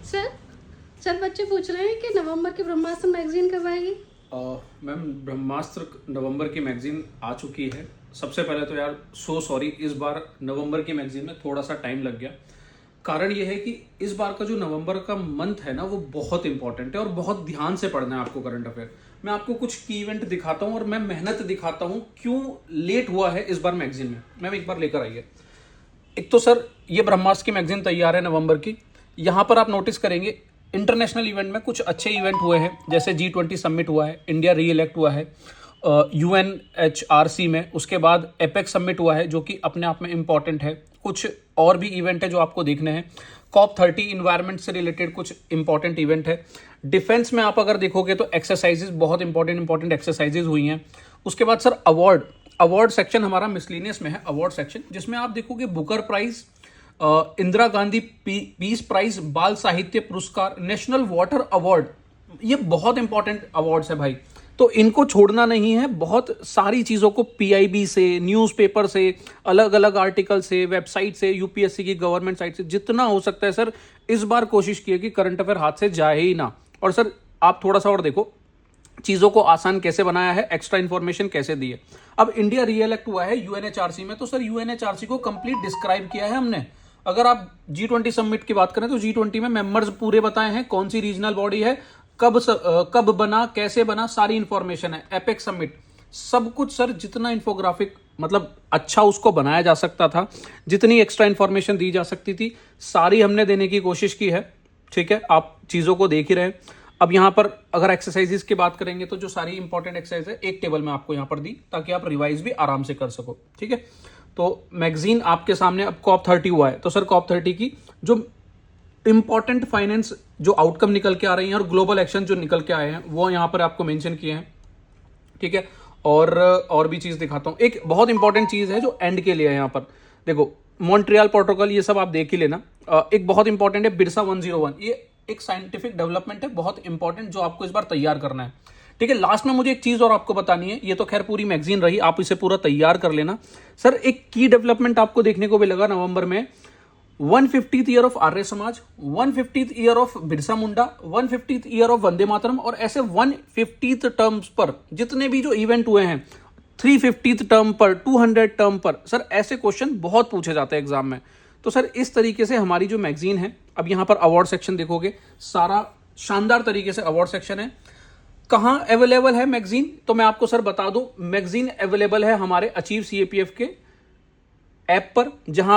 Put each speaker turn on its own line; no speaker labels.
Sir sir बच्चे पूछ रहे हैं कि नवंबर की ब्रह्मास्त्र मैगजीन कब आएगी।
मैम ब्रह्मास्त्र नवंबर की मैगजीन आ चुकी है। सबसे पहले तो यार सो सॉरी, इस बार नवंबर की मैगजीन में थोड़ा सा टाइम लग गया। कारण ये है कि इस बार का जो नवंबर का मंथ है ना, वो बहुत इंपॉर्टेंट है और बहुत ध्यान से पढ़ना है आपको करंट अफेयर। मैं आपको कुछ की इवेंट दिखाता हूँ और मैं मेहनत दिखाता हूँ क्यों लेट हुआ है इस बार मैगजीन में। मैम एक बार लेकर आइए। एक तो सर ये ब्रह्मास्त्र की मैगजीन तैयार है नवंबर की। यहाँ पर आप नोटिस करेंगे इंटरनेशनल इवेंट में कुछ अच्छे इवेंट हुए हैं, जैसे G20 समिट हुआ है, इंडिया री इलेक्ट हुआ है UNHRC में। उसके बाद एपेक समिट हुआ है जो कि अपने आप में इंपॉर्टेंट है। कुछ और भी इवेंट है जो आपको देखने हैं। COP30 इन्वायरमेंट से रिलेटेड कुछ इंपॉर्टेंट इवेंट है। डिफेंस में आप अगर देखोगे तो एक्सरसाइजेज बहुत इंपॉर्टेंट एक्सरसाइजेज हुई हैं। उसके बाद सर अवार्ड सेक्शन हमारा मिसलिनियस में है, अवार्ड सेक्शन, जिसमें आप देखोगे Booker prize, Indira Gandhi peace prize, Bal Sahitya पुरस्कार, नेशनल वाटर अवार्ड। ये बहुत इंपॉर्टेंट अवार्ड्स है भाई, तो इनको छोड़ना नहीं है। बहुत सारी चीज़ों को PIB से, न्यूज़पेपर से, अलग अलग आर्टिकल से, वेबसाइट से, UPSC की गवर्नमेंट साइट से, जितना हो सकता है सर इस बार कोशिश किए कि करंट अफेयर हाथ से जाए ही ना। और सर आप थोड़ा सा और देखो चीज़ों को आसान कैसे बनाया है, एक्स्ट्रा इन्फॉर्मेशन कैसे दी है। अब इंडिया री इलेक्ट हुआ है UNHRC में, तो सर UNHRC को कंप्लीट डिस्क्राइब किया है हमने। अगर आप G20 समिट की बात करें तो G20 में मेंबर्स पूरे बताए हैं, कौन सी रीजनल बॉडी है, कब बना, कैसे बना, सारी इंफॉर्मेशन है। एपेक समिट, सब कुछ सर, जितना इंफोग्राफिक मतलब अच्छा उसको बनाया जा सकता था, जितनी एक्स्ट्रा इंफॉर्मेशन दी जा सकती थी, सारी हमने देने की कोशिश की है। ठीक है, आप चीज़ों को देख ही रहे हैं। अब यहाँ पर अगर एक्सरसाइजेस की बात करेंगे तो जो सारी इंपॉर्टेंट एक्सरसाइज है एक टेबल में आपको यहाँ पर दी, ताकि आप रिवाइज भी आराम से कर सको। ठीक है, तो मैगजीन आपके सामने। अब COP30 हुआ है, तो सर COP30 की जो इंपॉर्टेंट फाइनेंस जो आउटकम निकल के आ रही हैं और ग्लोबल एक्शन जो निकल के आए हैं वो यहाँ पर आपको मेंशन किए हैं। ठीक है, और भी चीज़ दिखाता हूँ। एक बहुत इंपॉर्टेंट चीज़ है जो एंड के लिए है यहाँ पर, देखो मॉन्ट्रियल प्रोटोकॉल, ये सब आप देख ही लेना। एक बहुत इंपॉर्टेंट है बिरसा 101, ये एक साइंटिफिक डेवलपमेंट है बहुत इंपॉर्टेंट, जो आपको इस बार तैयार करना है। ठीक है, लास्ट में मुझे एक चीज़ और आपको बतानी है। ये तो खैर पूरी मैगजीन रही, आप इसे पूरा तैयार कर लेना। सर एक की डेवलपमेंट आपको देखने को मिलेगा नवंबर में। 150th year of Arya Samaj, 150th year of Birsa Munda, 150th year of Vande Mataram, और ऐसे 150th टर्म्स पर जितने भी जो इवेंट हुए हैं, 350th टर्म पर, 200 टर्म पर, सर ऐसे क्वेश्चन बहुत पूछे जाते हैं एग्जाम में। तो सर इस तरीके से हमारी जो मैगजीन है, अब यहाँ पर अवार्ड सेक्शन देखोगे, सारा शानदार तरीके से अवार्ड सेक्शन है। कहाँ अवेलेबल है मैगजीन, तो मैं आपको सर बता दूं, मैगजीन अवेलेबल है हमारे अचीव CAPF के ऐप पर, जहां